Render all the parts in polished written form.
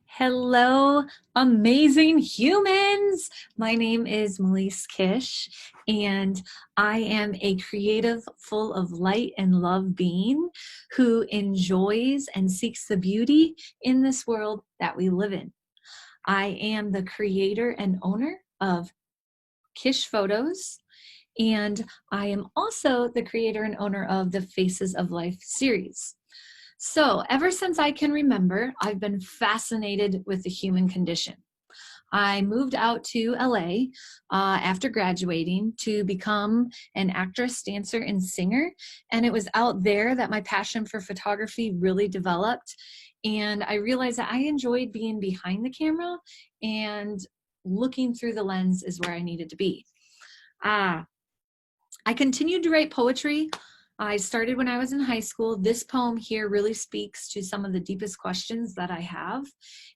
Hello, amazing humans. My name is Melies Kish, and I am a creative, full of light and love being who enjoys and seeks the beauty in this world that we live in. I am the creator and owner of Kish Photos, and I am also the creator and owner of the Faces of Life series. So, ever since I can remember, I've been fascinated with the human condition. I moved out to LA after graduating to become an actress, dancer, and singer. And it was out there that my passion for photography really developed. And I realized that I enjoyed being behind the camera, and looking through the lens is where I needed to be. Uh, I continued to write poetry. I started when I was in high school. This poem here really speaks to some of the deepest questions that I have.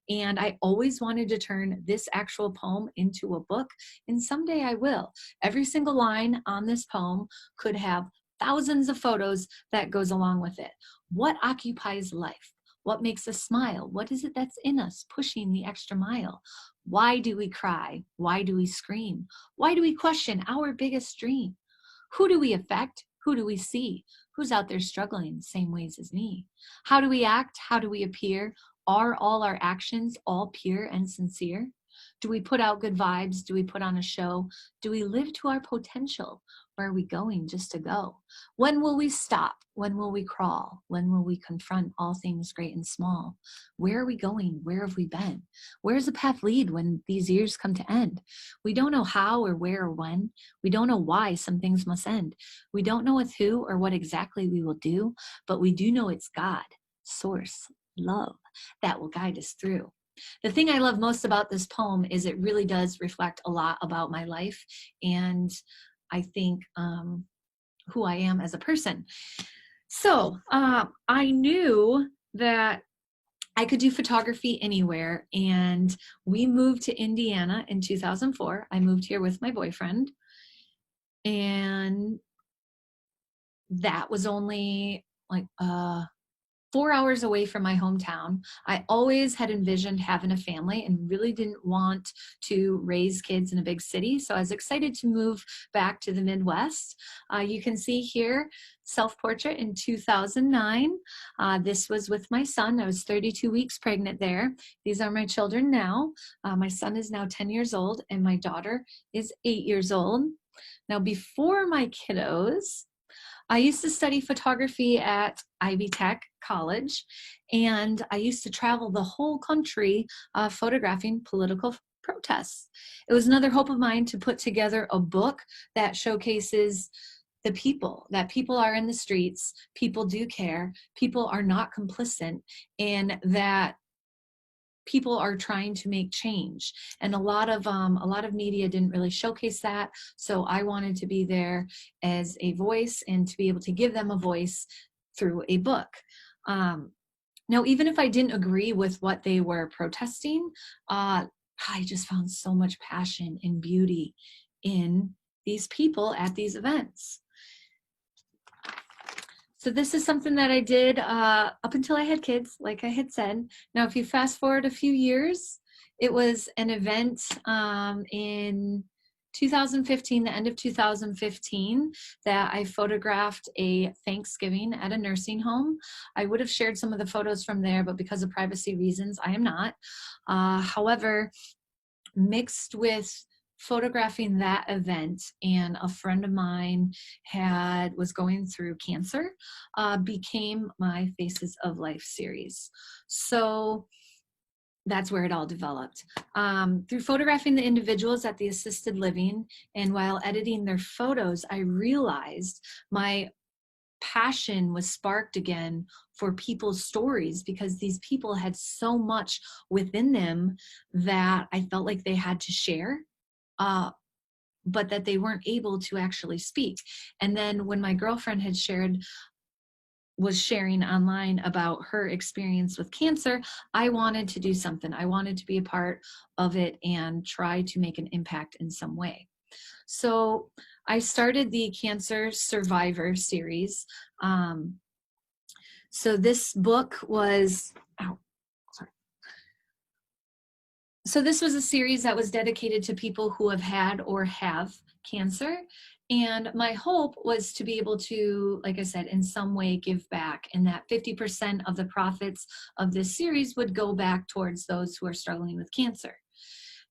And I always wanted to turn this actual poem into a book, and someday I will. Every single line on this poem could have thousands of photos that goes along with it. What occupies life? What makes us smile? What is it that's in us pushing the extra mile? Why do we cry? Why do we scream? Why do we question our biggest dream? Who do we affect? Who do we see? Who's out there struggling the same ways as me? How do we act? How do we appear? Are all our actions all pure and sincere? Do we put out good vibes? Do we put on a show? Do we live to our potential? Or are we going just to go? When will we stop? When will we crawl? When will we confront all things great and small? Where are we going? Where have we been? Where does the path lead when these years come to end? We don't know how or where or when. We don't know why some things must end. We don't know with who or what exactly we will do, but we do know it's God, source, love, that will guide us through. The thing I love most about this poem is it really does reflect a lot about my life, and I think who I am as a person. So I knew that I could do photography anywhere, and we moved to Indiana in 2004. I moved here with my boyfriend, and that was only like 4 hours away from my hometown. I always had envisioned having a family and really didn't want to raise kids in a big city. So I was excited to move back to the Midwest. You can see here, self-portrait in 2009. This was with my son. I was 32 weeks pregnant there. These are my children now. My son is now 10 years old and my daughter is 8 years old. Now, before my kiddos, I used to study photography at Ivy Tech College, and I used to travel the whole country photographing political protests. It was another hope of mine to put together a book that showcases the people, that people are in the streets, people do care, people are not complicit, and that people are trying to make change. And a lot of media didn't really showcase that, so I wanted to be there as a voice and to be able to give them a voice through a book. Now, even if I didn't agree with what they were protesting, I just found so much passion and beauty in these people at these events. So this is something that I did up until I had kids, like I had said. Now, if you fast forward a few years, it was an event in 2015, the end of 2015, that I photographed a Thanksgiving at a nursing home. I would have shared some of the photos from there, but because of privacy reasons, I am not. However, mixed with photographing that event, and a friend of mine was going through cancer, became my Faces of Life series. So that's where it all developed. Through photographing the individuals at the assisted living, and while editing their photos, I realized my passion was sparked again for people's stories, because these people had so much within them that I felt like they had to share, but that they weren't able to actually speak. And then when my girlfriend was sharing online about her experience with cancer, I wanted to do something. I wanted to be a part of it and try to make an impact in some way. So I started the Cancer Survivor series. So this book was, So this was a series that was dedicated to people who have had or have cancer. And my hope was to be able to, like I said, in some way give back, and that 50% of the profits of this series would go back towards those who are struggling with cancer.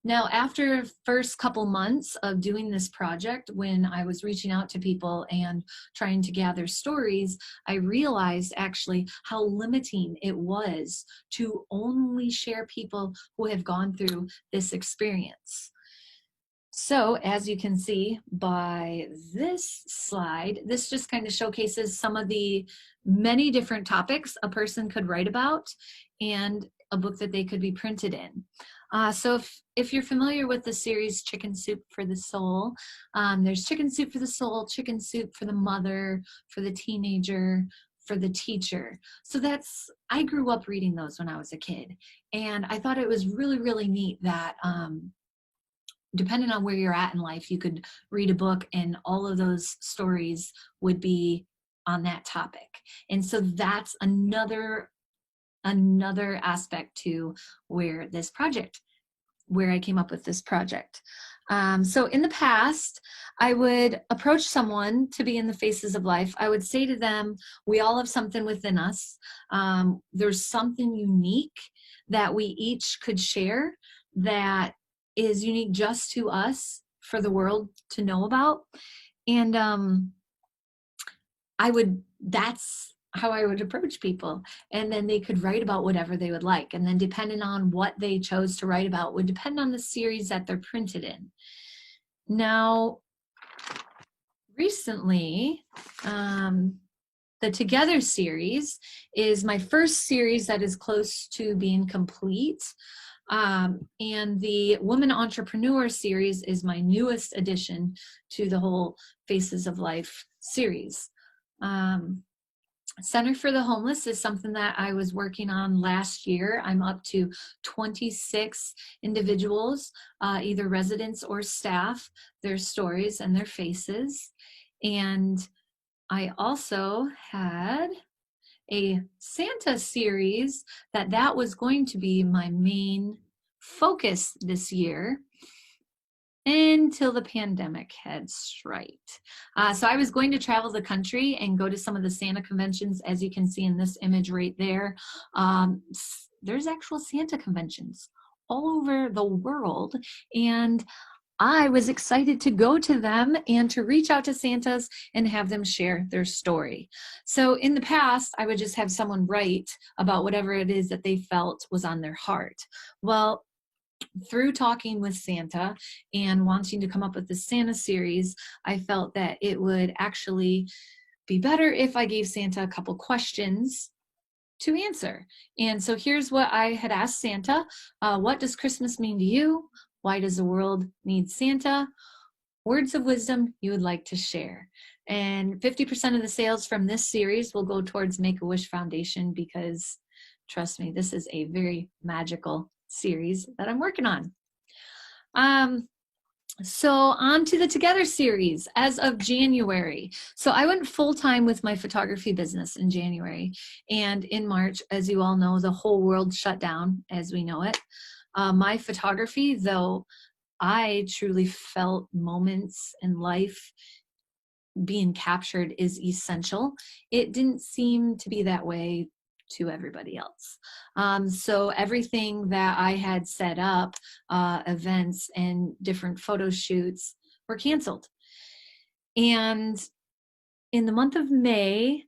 Now, after first couple months of doing this project, when I was reaching out to people and trying to gather stories, I realized actually how limiting it was to only share people who have gone through this experience. So as you can see by this slide, this just kind of showcases some of the many different topics a person could write about and a book that they could be printed in. So if you're familiar with the series Chicken Soup for the Soul, there's Chicken Soup for the Soul, Chicken Soup for the Mother, for the Teenager, for the Teacher. So I grew up reading those when I was a kid. And I thought it was really, really neat that depending on where you're at in life, you could read a book and all of those stories would be on that topic. And so that's another aspect to where I came up with this project. So in the past, I would approach someone to be in the Faces of Life. I would say to them, we all have something within us. There's something unique that we each could share that is unique just to us for the world to know about. And that's how I would approach people. And then they could write about whatever they would like. And then depending on what they chose to write about would depend on the series that they're printed in. Now, recently, the Together series is my first series that is close to being complete. And the Woman Entrepreneur series is my newest addition to the whole Faces of Life series. Center for the Homeless is something that I was working on last year. I'm up to 26 individuals, either residents or staff, their stories and their faces. And I also had a Santa series that was going to be my main focus this year until the pandemic had struck. So I was going to travel the country and go to some of the Santa conventions, as you can see in this image right there. There's actual Santa conventions all over the world, and I was excited to go to them and to reach out to Santas and have them share their story. So in the past, I would just have someone write about whatever it is that they felt was on their heart. Well, through talking with Santa and wanting to come up with the Santa series, I felt that it would actually be better if I gave Santa a couple questions to answer. And so here's what I had asked Santa. What does Christmas mean to you? Why does the world need Santa? Words of wisdom you would like to share. And 50% of the sales from this series will go towards Make-A-Wish Foundation, because trust me, this is a very magical series that I'm working on. So on to the Together series as of January. So I went full-time with my photography business in January, and in March, as you all know, the whole world shut down as we know it. My photography, though I truly felt moments in life being captured is essential, it didn't seem to be that way to everybody else. So everything that I had set up, events and different photo shoots, were canceled. And in the month of May,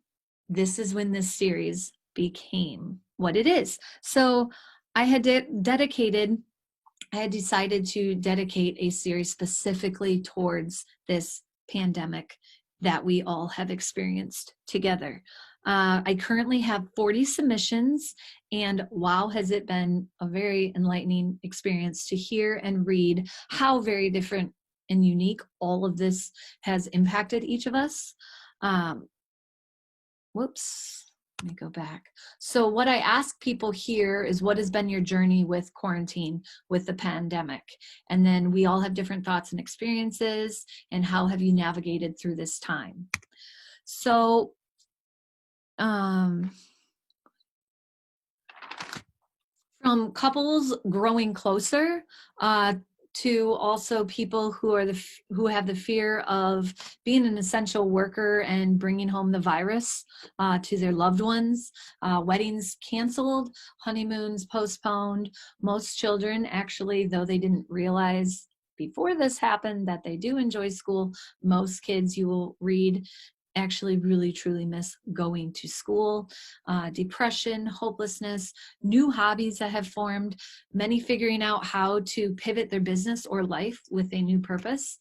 this is when this series became what it is. So I had decided to dedicate a series specifically towards this pandemic that we all have experienced together. I currently have 40 submissions, and wow, has it been a very enlightening experience to hear and read how very different and unique all of this has impacted each of us. Whoops, let me go back. So what I ask people here is, what has been your journey with quarantine, with the pandemic? And then we all have different thoughts and experiences, and how have you navigated through this time? So from from couples growing closer to also people who are who have the fear of being an essential worker and bringing home the virus to their loved ones. Weddings canceled, honeymoons postponed. Most children actually, though they didn't realize before this happened that they do enjoy school, most kids you will read actually really truly miss going to school. Depression, hopelessness, new hobbies that have formed, many figuring out how to pivot their business or life with a new purpose.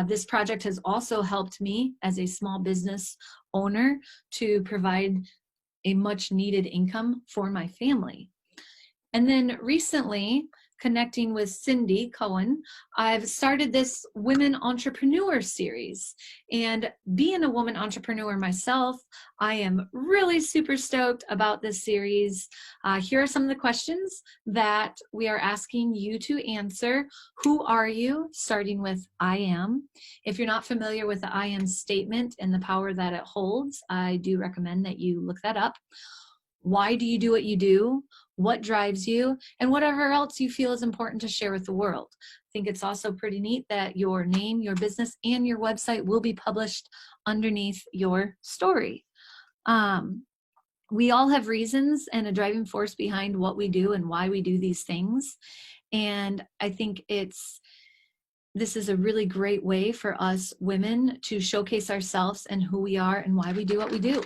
This project has also helped me as a small business owner to provide a much needed income for my family. And then recently, connecting with Cindy Cohen, I've started this Women Entrepreneur series. And being a woman entrepreneur myself, I am really super stoked about this series. Here are some of the questions that we are asking you to answer. Who are you? Starting with I am. If you're not familiar with the I am statement and the power that it holds, I do recommend that you look that up. Why do you do what you do? What drives you? And whatever else you feel is important to share with the world. I think it's also pretty neat that your name, your business, and your website will be published underneath your story. We all have reasons and a driving force behind what we do and why we do these things. And I think this is a really great way for us women to showcase ourselves and who we are and why we do what we do.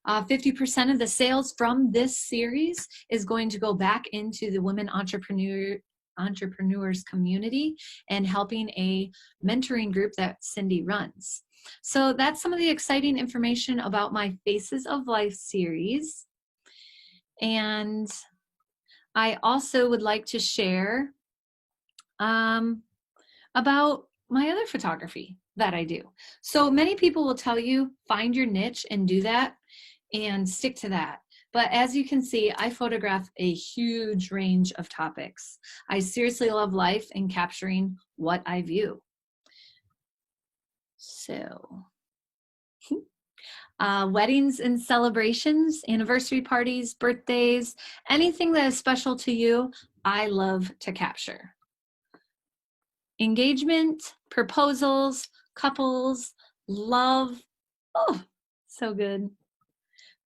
50% of the sales from this series is going to go back into the women entrepreneurs community and helping a mentoring group that Cindy runs. So that's some of the exciting information about my Faces of Life series. And I also would like to share about my other photography that I do. So many people will tell you, find your niche and do that and stick to that. But as you can see, I photograph a huge range of topics. I seriously love life and capturing what I view. So, weddings and celebrations, anniversary parties, birthdays, anything that is special to you, I love to capture. Engagement, proposals, couples, love, oh, so good.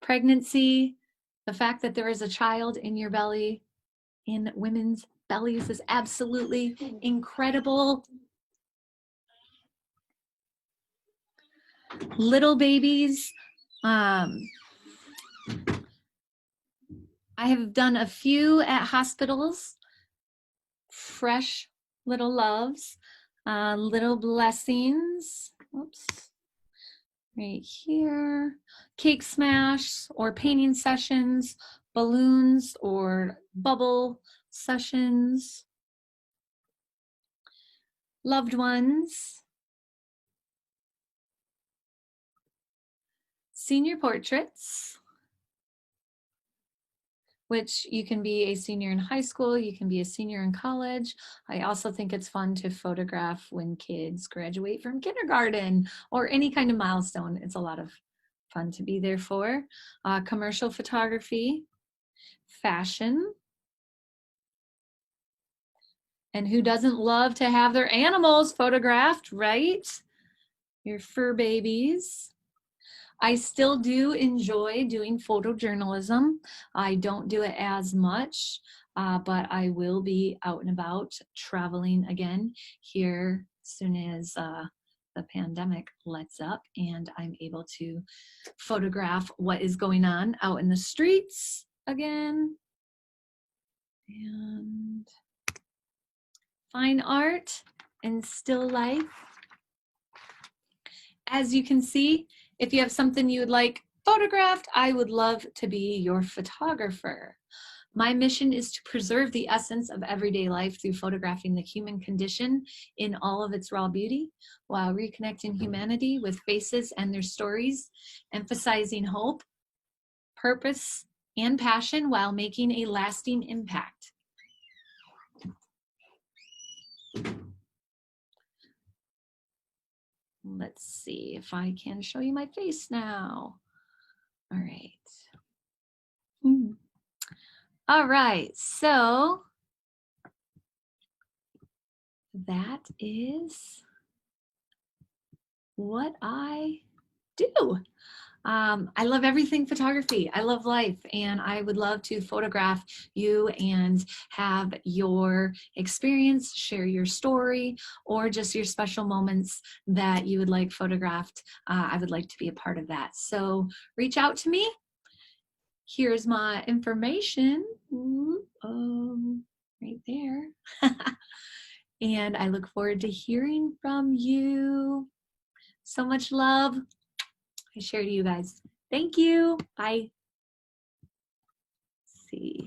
Pregnancy, the fact that there is a child in your belly, in women's bellies, is absolutely incredible. Little babies. I have done a few at hospitals. Fresh little loves, little blessings. Oops. Right here, cake smash or painting sessions, balloons or bubble sessions, loved ones, senior portraits, which you can be a senior in high school, you can be a senior in college. I also think it's fun to photograph when kids graduate from kindergarten or any kind of milestone. It's a lot of fun to be there for. Commercial photography, fashion. And who doesn't love to have their animals photographed, right? Your fur babies. I still do enjoy doing photojournalism. I don't do it as much, but I will be out and about traveling again here as soon as the pandemic lets up and I'm able to photograph what is going on out in the streets again. And fine art and still life. As you can see, if you have something you would like photographed, I would love to be your photographer. My mission is to preserve the essence of everyday life through photographing the human condition in all of its raw beauty, while reconnecting humanity with faces and their stories, emphasizing hope, purpose, and passion while making a lasting impact. Let's see if I can show you my face now. All right. All right, so that is what I do. I love everything photography. I love life, and I would love to photograph you and have your experience, share your story, or just your special moments that you would like photographed. I would like to be a part of that. So reach out to me. Here's my information. Right there. And I look forward to hearing from you. So much love. I share to you guys. Thank you. Bye. Let's see.